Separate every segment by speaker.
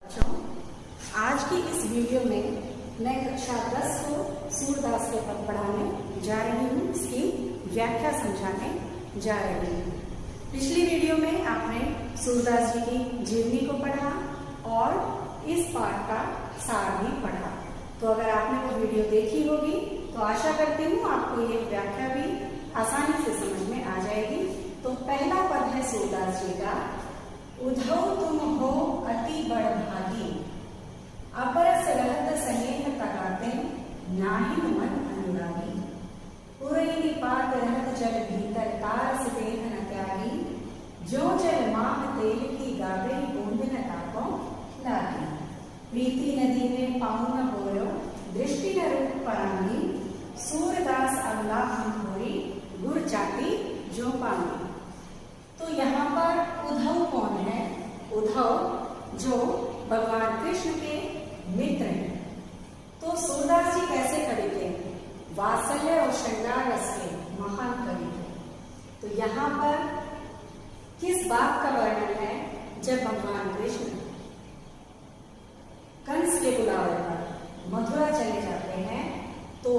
Speaker 1: बच्चों, आज की इस वीडियो में मैं कक्षा 10 को सूरदास के पद पढ़ाने जा रही हूँ। इसकी व्याख्या समझाने जा रही हूँ। पिछली वीडियो में आपने सूरदास जी की जीवनी को पढ़ा और इस पाठ का सार भी पढ़ा। तो अगर आपने वो वीडियो देखी होगी तो आशा करती हूँ आपको ये व्याख्या भी आसानी से समझ में आ जाएगी। तो पहला पद है सूरदास जी का, उधव तुम हो अति बड़भागी, अपरस रहत स्नेह तकाते, नाहि मन अनुरागी। पुरई निपात रहत जल भीतर, तारस देह न त्यागी, जो जल माह तेल की गावे, बूंद न ताको लागी। प्रीति नदी में पाँव न बोयो, दृष्टि न रूप परांगी, सूरदास अबला हम होरी, गुर जाति जो पांगी। तो यहाँ पर उद्धव कौन है? उद्धव जो भगवान कृष्ण के मित्र हैं। तो सूरदास जी कैसे कवि थे? वात्सल्य और श्रृंगार रस के महान कवि थे। तो यहाँ पर किस बात का वर्णन है? जब भगवान कृष्ण कंस के बुलावे पर मथुरा चले जाते हैं तो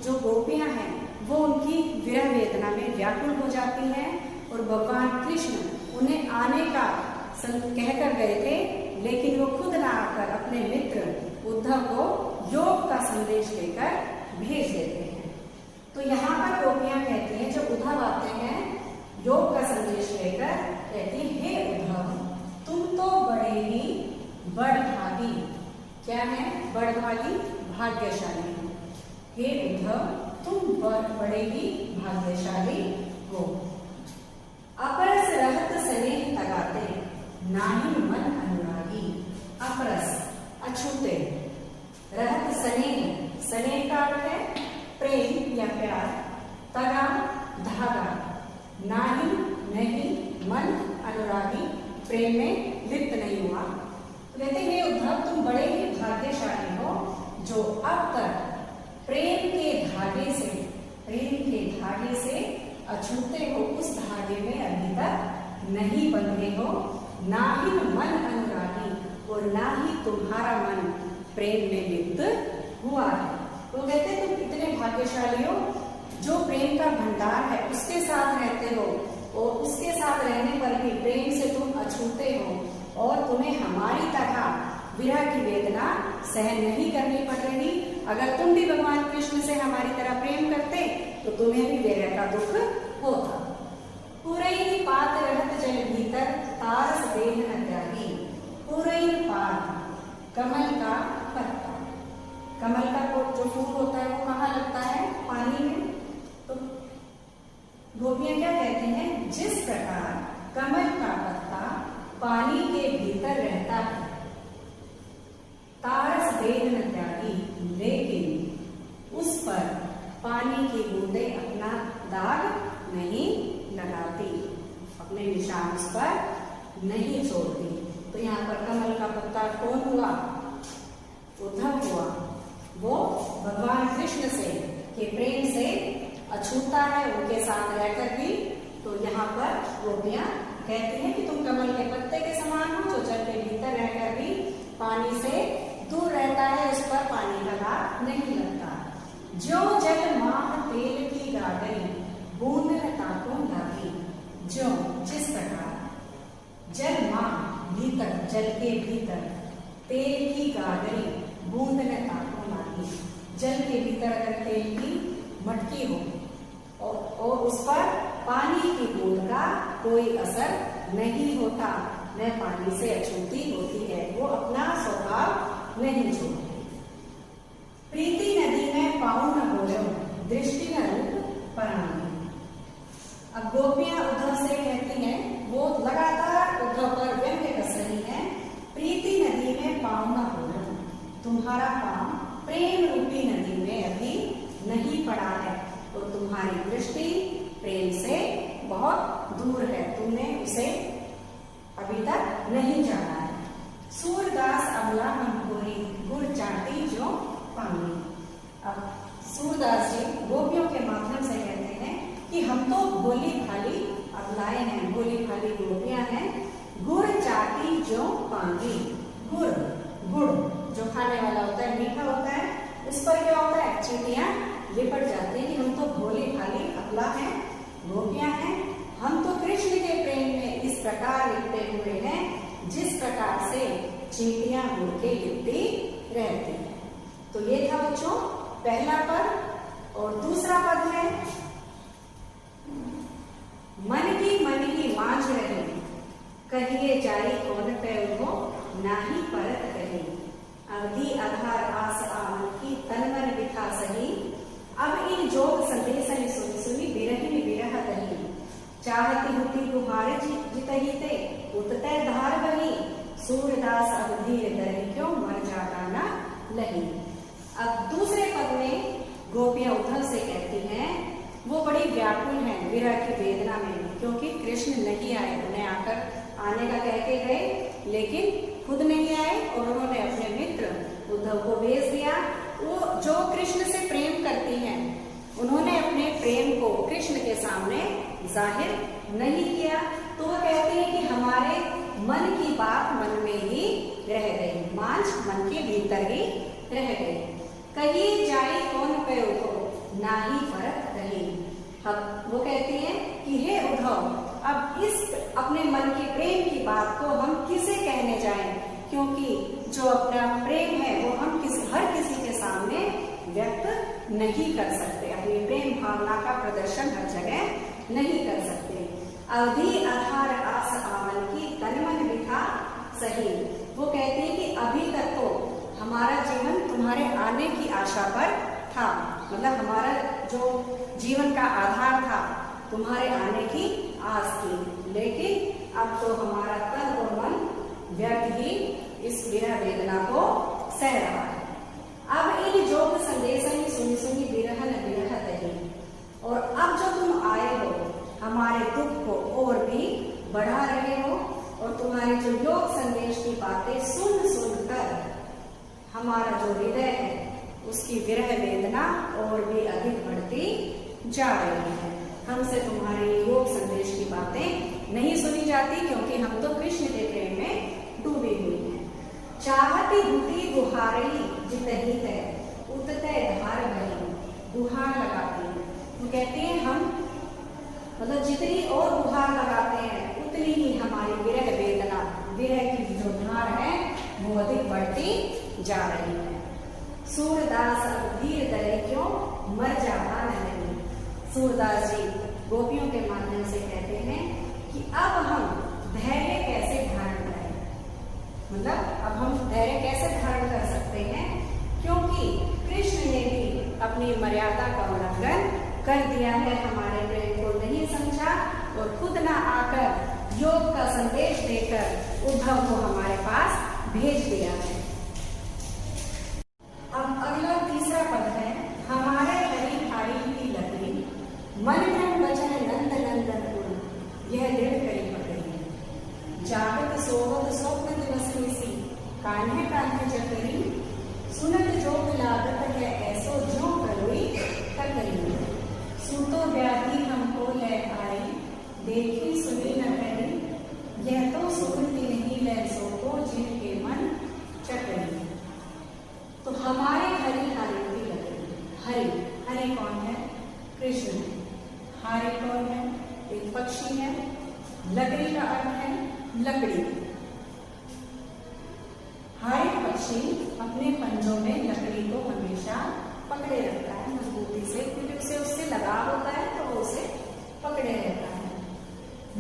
Speaker 1: जो गोपियां हैं वो उनकी विरह वेदना में व्याकुल हो जाती हैं और भगवान कृष्ण उन्हें आने का कहकर गए थे, लेकिन वो खुद ना आकर अपने मित्र उद्धव को योग का संदेश देकर भेज देते हैं। तो यहाँ पर गोपियां कहती हैं, जब उद्धव आते हैं योग का संदेश लेकर, कहती हैं, हे उद्धव तुम तो बड़े ही बड़भागी। क्या है? बड़भागी, भाग्यशाली। हे उद्धव तुम बड़े ही भाग्यशाली हो। अपरस रहत स्नेह तगाते, नाहि मन अनुरागी। अपरस अछूते, रहत स्नेह, स्नेह का अर्थ है प्रेम या प्यार, तगा धागा, नाहि नहीं, मन अनुरागी प्रेम में लिप्त नहीं हुआ। कहते हैं उद्धव तुम बड़े ही भाग्यशाली हो जो अब तक प्रेम के धागे से अछूते हो, उस धागे में अभी तक नहीं बंधे हो। ना ही मन अनुरागी, और ना ही तुम्हारा मन प्रेम में लिप्त हुआ है। तो कहते तुम इतने भाग्यशाली हो जो प्रेम का भंडार है उसके साथ रहते हो, और उसके साथ रहने पर भी प्रेम से तुम अछूते हो और तुम्हें हमारी तरह विरह की वेदना सहन नहीं करनी पड़ रही। अगर तुम भी भगवान कृष्ण से हमारी तरह प्रेम करते तो तुम्हें भी विरह का दुख होता। पुरई पात रहत जल भीतर, तारस देह न त्यागी। पुरई पात, कमल का पत्ता। कमल का जो फूल होता है वो कहाँ लगता है? पानी में। तो गोपियां क्या कहते हैं? जिस प्रकार कमल का पत्ता पानी के भीतर रहता है, तारस देह न त्यागी, लेकिन उस पर पानी की बूंदे अपना दाग नहीं लगाती, अपने निशान उस पर नहीं छोड़ती। तो यहाँ पर कमल का पत्ता कौन हुआ? उद्धव हुआ। वो भगवान कृष्ण से के प्रेम से अछूता है, उनके साथ रहकर भी। तो यहाँ पर गोपियां कहती हैं कि तुम कमल के पत्ते के समान हो जो जल के भीतर रहकर भी पानी से दूर रहता है, उस पर पानी का दाग नहीं लगता। जो जल माह तेल की गागरी, बूंद न ताको लागी। जो जिस प्रकार जल माह भीतर, जल के भीतर, तेल की गागरी, बूंद न ताको लागी। जल के भीतर अगर तेल की मटकी हो और उस पर पानी की बूंद का कोई असर नहीं होता, वह पानी से अछूती होती है, वो अपना स्वभाव नहीं छोड़ती। प्रीति नदी में पाँव न बोयो, दृष्टि न रूप परांगी। अब गोपियां उद्धव से कहती हैं, वो लगातार उद्धव पर व्यंग्य कस रही हैं। प्रीति नदी में पाँव न बोयो, तुम्हारा पाँव प्रेम रूपी नदी में अभी नहीं पड़ा है और तुम्हारी दृष्टि प्रेम से बहुत दूर है, तुमने उसे अभी तक नहीं जाना है। सूरदास अबला हम होरी, गुर जाति जो पांगी। अब सूरदास जी गोपियों के माध्यम से कहते हैं कि हम तो भोली भाली अबलाएं हैं, भोली भाली गोपियां हैं। गुर चाटी जो पांगी, गुर उस पर क्या होता है, चींटियां लिपट जाती है कि हम तो भोली भाली अबला हैं, गोपियां हैं, हम तो कृष्ण के प्रेम में इस प्रकार लिपटे हुए हैं जिस प्रकार से चींटियां गुड़ के लिपटी रहती है। तो ये था बच्चों पहला पद। और दूसरा पद है, मन ही मांझ रहे, कहिए जाई कौन पे हो, नाही परत कही, अवधि आधार आस आमन की तन मन बिठा सही, अब इन जोग संदेश सुनी सुनी बिरहिन बिरह दही, चाहती हुती गुहार जितही ते, उतते धार बही, सूरदास अवधि दरही क्यों मर जाता ना लही। अब दूसरे पद में गोपियां उद्धव से कहती हैं, वो बड़ी व्याकुल हैं विरह की वेदना में, क्योंकि कृष्ण नहीं आए। उन्हें आकर आने का कह के गए लेकिन खुद नहीं आए और उन्होंने अपने मित्र उद्धव को भेज दिया। वो जो कृष्ण से प्रेम करती हैं, उन्होंने अपने प्रेम को कृष्ण के सामने जाहिर नहीं किया। तो वो कहती है कि हमारे मन की बात मन में ही रह गई, मांझ मन के भीतर ही रह गई। कही जाए कौन पे हो, नाही परत कही। अब वो कहती है कि हे उद्धव, अब इस अपने मन के प्रेम की बात को हम किसे कहने जाएं, क्योंकि जो अपना प्रेम है वो हम हर किसी के सामने व्यक्त नहीं कर सकते, अपनी प्रेम भावना का प्रदर्शन हर जगह नहीं कर सकते। अवधि आधार आस आमन की तन मन बिठा सही। वो कहती है कि अभी तक तो हमारा जीवन तुम्हारे आने की आशा पर था, मतलब हमारा जो जीवन का आधार था तुम्हारे आने की आस थी, लेकिन अब तो हमारा तन और मन व्यर्थ ही इस विरह वेदना को सह रहा है। अब इन जोग संदेश सुनी सुनी बिरहन बिरह दही, और अब जो तुम आए हो हमारे दुख को और भी बढ़ा रहे हो, और तुम्हारे जो योग संदेश की बातें सुन सुन कर हमारा जो हृदय है उसकी विरह वेदना और भी अधिक बढ़ती जा रही है। हमसे तुम्हारे योग संदेश की बातें नहीं सुनी जाती, क्योंकि हम तो कृष्ण के प्रेम में डूबी हुई हैं। चाहती हुती गुहारई जितही है, उतते धार बही, गुहार लगाती है। तो कहते हैं हम मतलब जितनी और गुहार लगाते हैं उतनी ही हमारी विरह वेदना, विरह की जो धार है वो अधिक बढ़ती जा रही है। सूरदास धीर दरे क्यों मर जाता नहीं। सूरदास जी गोपियों के माध्यम से कहते हैं कि अब हम धैर्य कैसे धारण करें, मतलब अब हम धैर्य कैसे धारण कर सकते हैं, क्योंकि कृष्ण ने भी अपनी मर्यादा का उल्लंघन कर दिया है, हमारे प्रेम को नहीं समझा और खुद ना आकर योग का संदेश देकर उद्धव को हमारे पास भेज दिया है। अब अगला तीसरा पद है, हमारे हरी हारी की लकड़ी, मन क्रम वचन नंद नंदन गुण, यह दृढ़ करी पकड़ी, जागत सोवत स्वप्न दिवस निसी, कान्हे कान्हे जकरी, सुनत जोग लागत है ऐसो जो करोई तकरी, सुतो व्याधि हमको ले आई, देखी सुनी न करी, यह तो सुनती नहीं ले सो को जिनके मन चकरी। तो हमारे हरी हारी की लकड़ी, हरी हरी कौन है, कृष्ण। हारी कौन है, एक पक्षी है। लकड़ी का अर्थ है लकड़ी। हारी पक्षी अपने पंजों में लकड़ी को हमेशा पकड़े रखता है मजबूती से, क्योंकि उसे उससे लगाव होता है तो वो उसे पकड़े रहता है।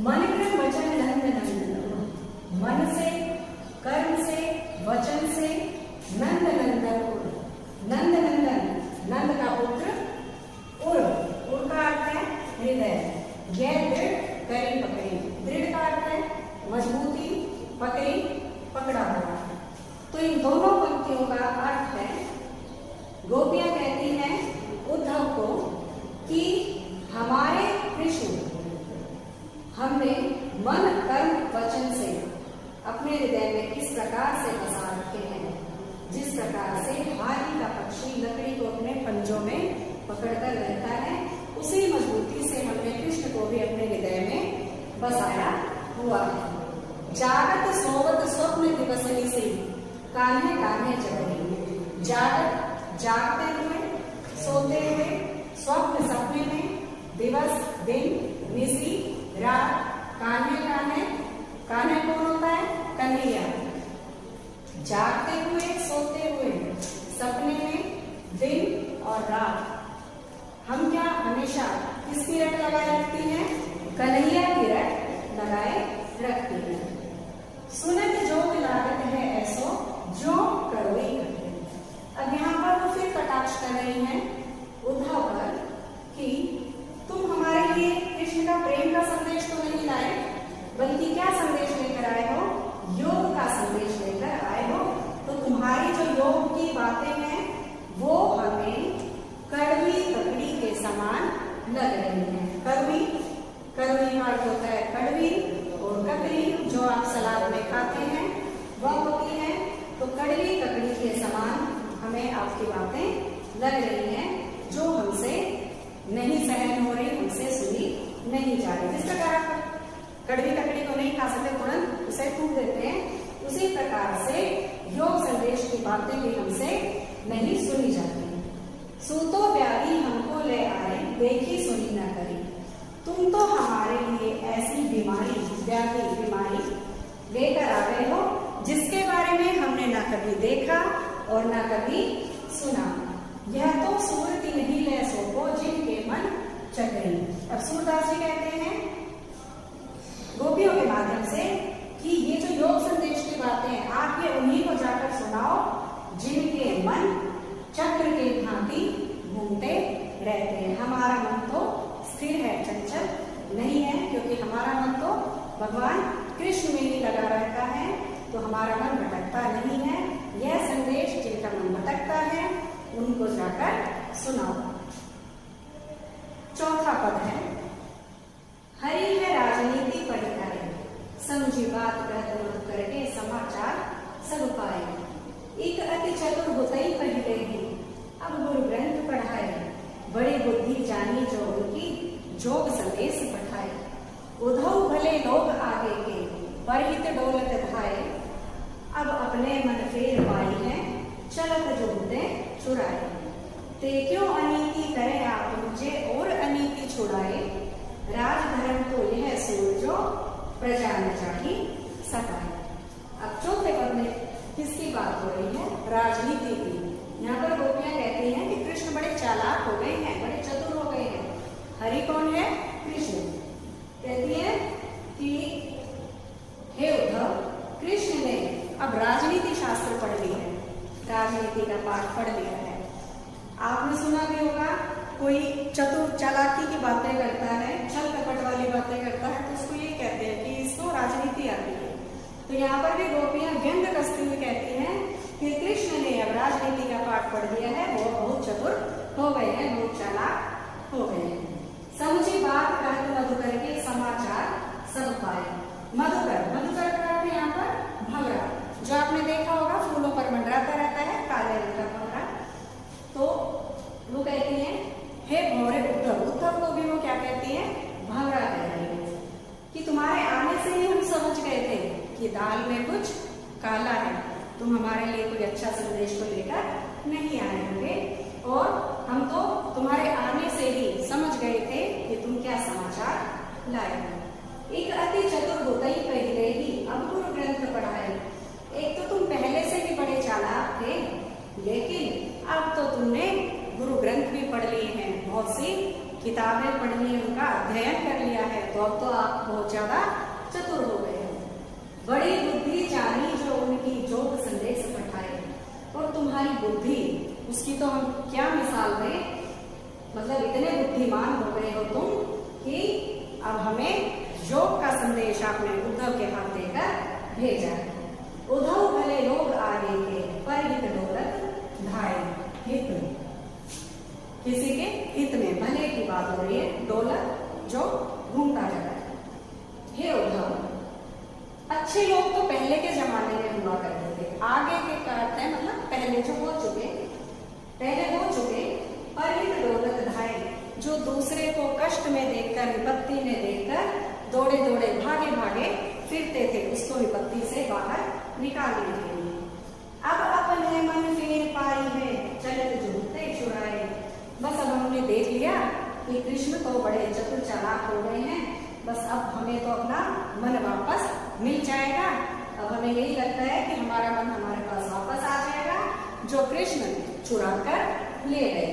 Speaker 1: मन क्रम वचन नंद नंदन, मन से, कर्म से, वचन से नंद नंदन उड़, नंद नंदन, नंद का पुत्र उड़, उड़ का अर्थ है हृदय। यह दृढ़ करी पकड़ी, दृढ़ का अर्थ है मजबूती, पकड़ी पकड़ा हुआ। तो इन दोनों पंक्तियों का अर्थ है, गोपियां कहती हैं उद्धव को कि हमारे कृष्ण हमने मन कर्म वचन से अपने हृदय में इस प्रकार से बसा रखे हैं, जिस प्रकार से हारी का पक्षी लकड़ी को अपने पंजों में पकड़कर रहता है, उसी मजबूती से हमने कृष्ण को भी अपने हृदय में बसाया हुआ है। जागत सोवत स्वप्न दिवसनी से कान्हे कान्हे जगरी, जागत जागते हुए, सोते हुए, स्वप्न सपने में, दिवस दिन, निशी रात, कान्हे कान्हे। कान्हे कौन होता है? कन्हैया। जागते हुए, सोते हुए, सपने में, दिन और रात। हम क्या हमेशा किसकी रट लगाए रखती हैं? कन्हैया की रट लगाए रखती हैं। सुनत जो लागत है ऐसो जो करोई करते। अब यहाँ पर वो फिर कटाक्ष कर रही हैं उद्धव पर कि तुम हमारे लिए कृष्ण का प्रेम का संदेश तो नहीं लाए, बल्कि क्या संदेश लेकर आए हो? योग का संदेश लेकर आए हो। तो तुम्हारी जो योग की बातें हैं वो हमें कड़वी ककड़ी के समान लग रही हैं। कड़वी, कड़वी का अर्थ होता है कड़वी, और ककड़ी जो आप सलाद में खाते हैं वह होती है। तो कड़वी ककड़ी के समान हमें आपकी बातें लग रही हैं, जो हमसे नहीं सहन हो रही, हमसे सुनी नहीं जा रही। जिस प्रकार आप कड़वी ककड़ी को नहीं खा सकते, तुरंत उसे फूंक देते हैं, उसी प्रकार से योग संदेश की बातें भी हमसे नहीं सुनी जाती। सूतो व्याधि हमको ले आए, देखी सुनी न करी। तुम तो हमारे लिए ऐसी बीमारी, व्याधि बीमारी लेकर आ गए हो जिसके बारे में हमने ना कभी देखा और ना कभी सुना। यह तो सूरती नहीं ले सोको जिनके मन चकरी। अब सूरदास जी कहते हैं गोपियों के माध्यम से कि ये जो योग संदेश की बातें हैं आप ये उन्हीं को जाकर सुनाओ जिनके मन चक्र के भांति घूमते रहते हैं। हमारा मन तो स्थिर है, चंचल नहीं है, क्योंकि हमारा मन तो भगवान कृष्ण में ही लगा रहता है, तो हमारा मन भटकता नहीं है। यह संदेश जिनका मन भटकता है उनको जाकर सुनाओ। चौथा पद है, हरि है राजनीति पढ़िकाए, समझी बात कहत मत करके समाचार सब पाए। एक अति चतुर होतई पहले ही, अब गुरु ग्रंथ पढ़ाए, बड़ी बुद्धि जानी जो उनकी जोग संदेश पठाए। उद्धव भले लोग आगे के, परहित डोलत धाये, अब अपने मन फेर पाई है, चलत जोते चुराए। ते क्यों अनीति करे आप मुझे और अनीति छुड़ाए, राजधर्म तो यह सूरजो प्रजा न चाही सताए। अब चौथे पद में किसकी बात हो रही है? राजनीति की। यहाँ पर गोपियां कहती हैं कि कृष्ण बड़े चालाक हो गए हैं, बड़े चतुर हो गए हैं। हरि कौन है? कृष्ण। कहती है कि हे उद्धव, कृष्ण ने अब राजनीति शास्त्र पढ़ लिया है, राजनीति का पाठ पढ़ लिया है। आपने सुना भी होगा कोई चतुर चालाकी की बातें करता है, छल कपट वाली बातें करता है, तो उसको ये कहते हैं कि इसको राजनीति आती है। तो यहाँ पर भी गोपियां व्यंग कसती हुई कहती हैं कि कृष्ण ने अब राजनीति का पाठ पढ़ लिया है, वो बहुत चतुर हो गए हैं, बहुत चालाक हो गए हैं। समझी बात कहत मधुकर के समाचार सब पाए। मधुकर, मधुकर का अर्थ यहाँ पर भंवरा, जो आपने देखा होगा फूलों पर मंडराता रहता है, काले रंग का भंवरा। तो वो कहती हैं हे भौरे उद्धव, उद्धव को भी वो क्या कहती है? भंवरा कह रही है कि तुम्हारे आने से ही हम समझ गए थे कि दाल में कुछ काला है, तुम हमारे लिए कोई अच्छा संदेश तो लेकर नहीं आए होंगे, और हम तो तुम्हारे आने से ही समझ गए थे कि तुम क्या समाचार लाए हो। एक अति चतुर होतई पहले ही, अब गुरु ग्रंथ पढ़ाए। एक तो तुम पहले से भी बड़े चालाक थे, लेकिन अब तो तुमने गुरु ग्रंथ भी पढ़ लिए हैं, बहुत सी किताबें पढ़ ली, उनका अध्ययन कर लिया है, तो अब तो आप बहुत ज्यादा चतुर हो गए हो। बड़ी बुद्धि जानी जो उनकी जोग संदेश पठाए। और तुम्हारी बुद्धि, उसकी तो हम क्या मिसाल दें, मतलब इतने बुद्धिमान हो गए हो तुम कि अब हमें योग का संदेश आपने उद्धव के हाथ देकर भेजा। उद्धव भले लोग आगे के, परहित डोलत धाये। हित, किसी के हित में, भले की बात हो रही है, डोलत जो घूमता जाता है। हे उद्धव, अच्छे लोग तो पहले के जमाने में हुआ करते थे, आगे के करते हैं मतलब पहले जो हो चुके, पहले हो चुके, परहित डोलत धाये, जो दूसरे को कष्ट में देखकर, विपत्ति में देखकर दौड़े दौड़े भागे भागे फिरते थे, उसको विपत्ति से बाहर निकालने के लिए। अब अपने मन फेर पाई है, चलत गया कि कृष्ण तो बड़े चतुर चालाक हो गए हैं, बस अब हमें तो अपना मन वापस मिल जाएगा। अब हमें यही लगता है कि हमारा मन हमारे पास वापस आ जाएगा जो कृष्ण चुरा कर ले गए।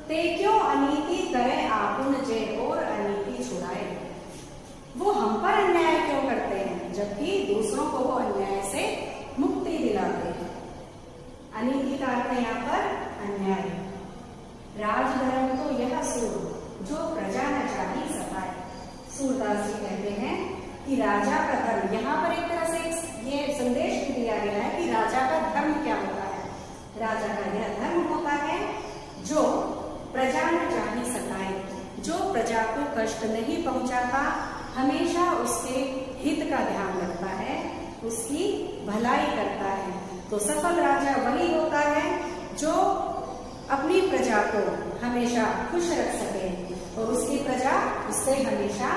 Speaker 1: ते क्यों अनीति करे आपुन जे और अनीति छुड़ाए। वो हम पर अन्याय क्यों करते हैं जबकि दूसरों को वो अन्याय से मुक्ति दिलाते हैं। अनीति का अर्थ है यहाँ पर अन्याय। राजधर्म तो यह सूर जो प्रजा न चाही सताए। सूरदास जी कहते हैं कि राजा का धर्म, यहाँ पर एक तरह से ये संदेश भी दिया गया है कि राजा का धर्म क्या होता है। राजा का यह धर्म होता है जो प्रजा न चाही सताए, जो प्रजा को कष्ट नहीं पहुंचाता, हमेशा उसके हित का ध्यान रखता है, उसकी भलाई करता है। तो सफल राजा वही होता है जो अपनी प्रजा को हमेशा खुश रख सके और उसकी प्रजा उससे हमेशा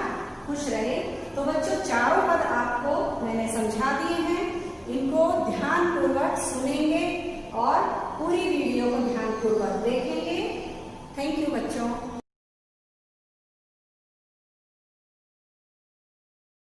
Speaker 1: खुश रहे। तो बच्चों, चारों पद आपको मैंने समझा दिए हैं, इनको ध्यान पूर्वक सुनेंगे और पूरी वीडियो को ध्यान पूर्वक देखेंगे। थैंक यू बच्चों।